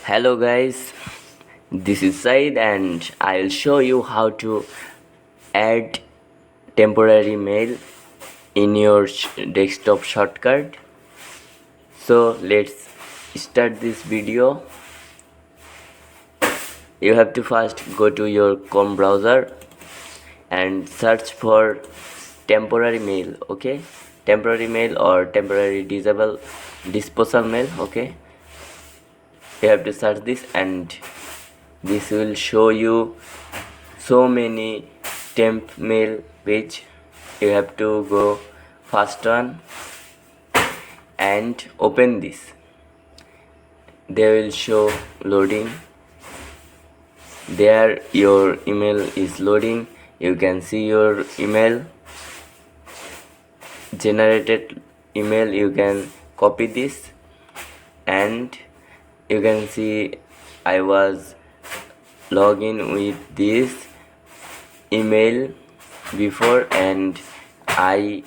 Hello guys, this is Said and I'll show you how to add temporary mail in your desktop shortcut. So let's start this video. You have to first go to your Chrome browser and search for temporary mail, okay? Temporary mail or temporary disposal mail, okay? You have to search this and this will show you so many temp mail page. You have to go first one and open this. They will show loading. There your email is loading. You can see your email, generated email. You can copy this and you can see I was login with this email before and I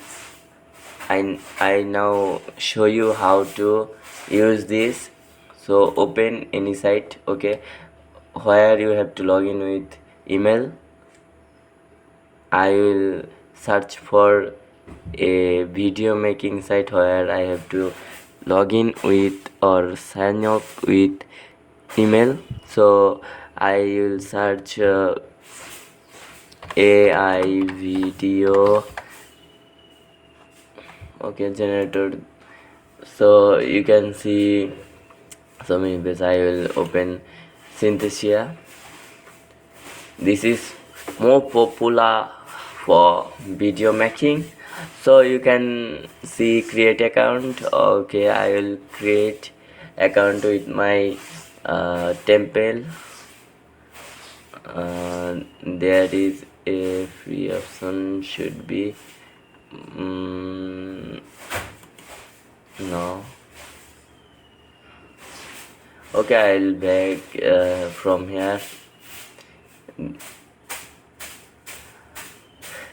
now show you how to use this. So open any site, okay, where you have to log in with email. I will search for a video making site where I have to log in with or sign up with email. So I will search AI video, okay, generator. So you can see so many pages. I will open Synthesia. This is more popular for video making. So you can see create account. Okay, I will create account with my template. There is a free option, should be no. Okay, I'll back from here.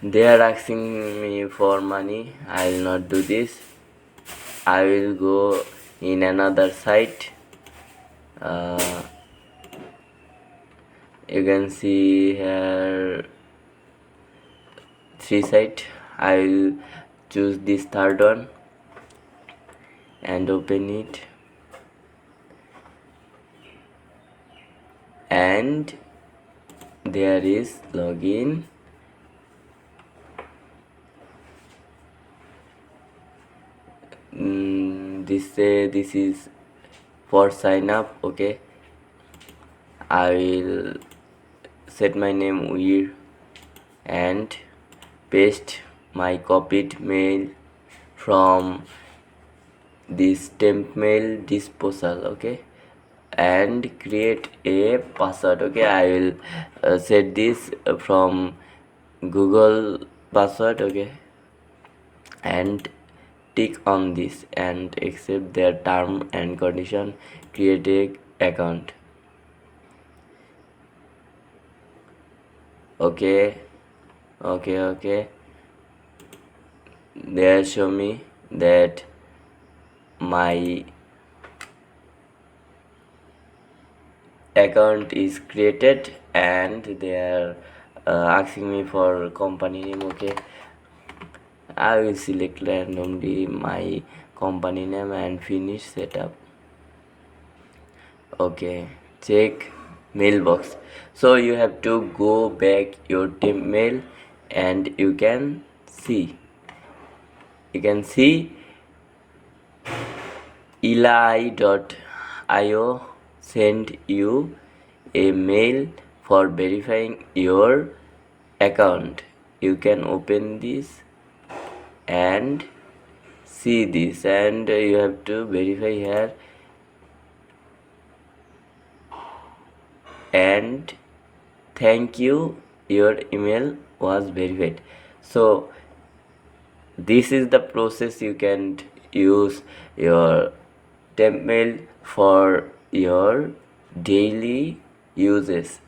They are asking me for money. I will not do this. I will go in another site. You can see here 3 site. I will choose this third one and open it, and there is login. This is for sign up, okay. I will set my name Weir and paste my copied mail from this temp mail disposal, okay, and create a password, okay. I will set this from Google password, okay, and tick on this and accept their term and condition. Create a account, okay. There show me that my account is created and they are asking me for company name, okay. I will select randomly my company name and finish setup, okay. Check mailbox. So you have to go back your temp mail and you can see eli.io send you a mail for verifying your account. You can open this and see this, and you have to verify here, and thank you, your email was verified. So this is the process. You can use your temp mail for your daily uses.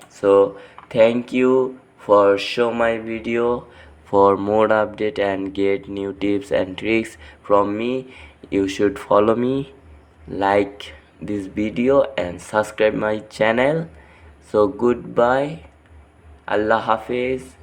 So thank you for show my video. For more update and get new tips and tricks from me, you should follow me, like this video and subscribe my channel. So goodbye, Allah Hafiz.